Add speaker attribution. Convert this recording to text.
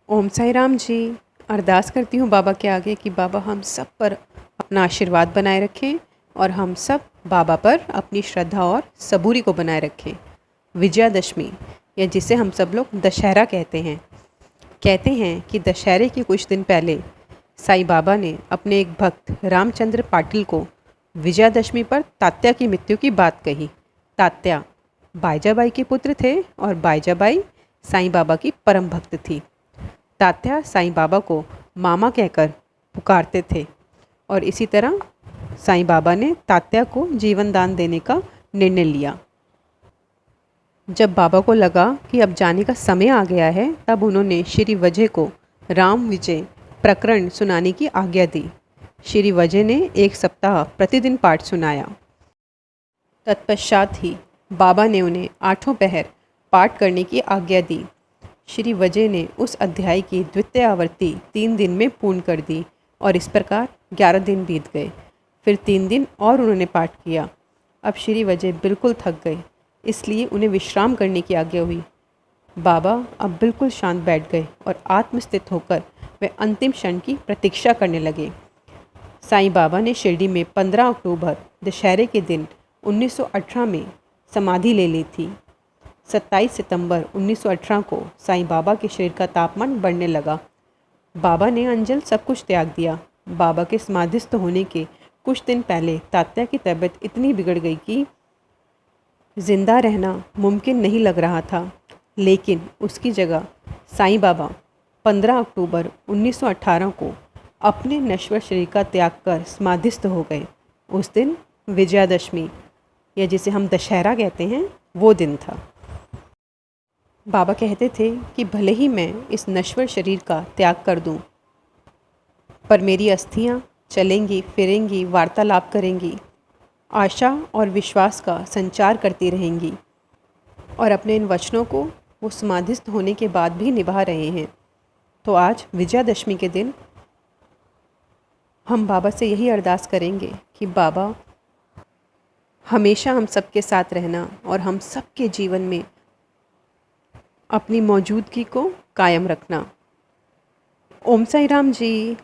Speaker 1: ओम साई राम जी। अरदास करती हूँ बाबा के आगे कि बाबा हम सब पर अपना आशीर्वाद बनाए रखें और हम सब बाबा पर अपनी श्रद्धा और सबूरी को बनाए रखें। विजयादशमी, या जिसे हम सब लोग दशहरा कहते हैं कि दशहरे के कुछ दिन पहले साईं बाबा ने अपने एक भक्त रामचंद्र पाटिल को विजयादशमी पर तात्या की मृत्यु की बात कही। तात्या बाईजाबाई के पुत्र थे और बाईजाबाई साईं बाबा की परम भक्त थी। तात्या साईं बाबा को मामा कहकर पुकारते थे और इसी तरह साईं बाबा ने तात्या को जीवन दान देने का निर्णय लिया। जब बाबा को लगा कि अब जाने का समय आ गया है, तब उन्होंने श्री वजय को राम विजय प्रकरण सुनाने की आज्ञा दी। श्री वजय ने 1 सप्ताह प्रतिदिन पाठ सुनाया। तत्पश्चात ही बाबा ने उन्हें 8 पहर पाठ करने की आज्ञा दी। श्री वजय ने उस अध्याय की द्वितीय आवृत्ति 3 दिन में पूर्ण कर दी और इस प्रकार 11 दिन बीत गए। फिर 3 दिन और उन्होंने पाठ किया। अब श्री वजय बिल्कुल थक गए, इसलिए उन्हें विश्राम करने की आज्ञा हुई। बाबा अब बिल्कुल शांत बैठ गए और आत्मस्थित होकर वे अंतिम क्षण की प्रतीक्षा करने लगे। साईं बाबा ने शिरडी में 15 अक्टूबर दशहरे के दिन 1918 में समाधि ले ली थी। 27 सितंबर 1918 को साईं बाबा के शरीर का तापमान बढ़ने लगा। बाबा ने अंजल सब कुछ त्याग दिया। बाबा के समाधिस्थ होने के कुछ दिन पहले तात्या की तबीयत इतनी बिगड़ गई कि जिंदा रहना मुमकिन नहीं लग रहा था, लेकिन उसकी जगह साईं बाबा 15 अक्टूबर 1918 को अपने नश्वर शरीर का त्याग कर समाधिस्थ हो गए। उस दिन विजयादशमी, या जिसे हम दशहरा कहते हैं, वो दिन था। बाबा कहते थे कि भले ही मैं इस नश्वर शरीर का त्याग कर दूं, पर मेरी अस्थियां चलेंगी, फिरेंगी, वार्तालाप करेंगी, आशा और विश्वास का संचार करती रहेंगी और अपने इन वचनों को वो समाधिस्थ होने के बाद भी निभा रहे हैं। तो आज विजयादशमी के दिन हम बाबा से यही अरदास करेंगे कि बाबा हमेशा हम सबके साथ रहना और हम सबके जीवन में अपनी मौजूदगी को कायम रखना। ओम साई राम जी।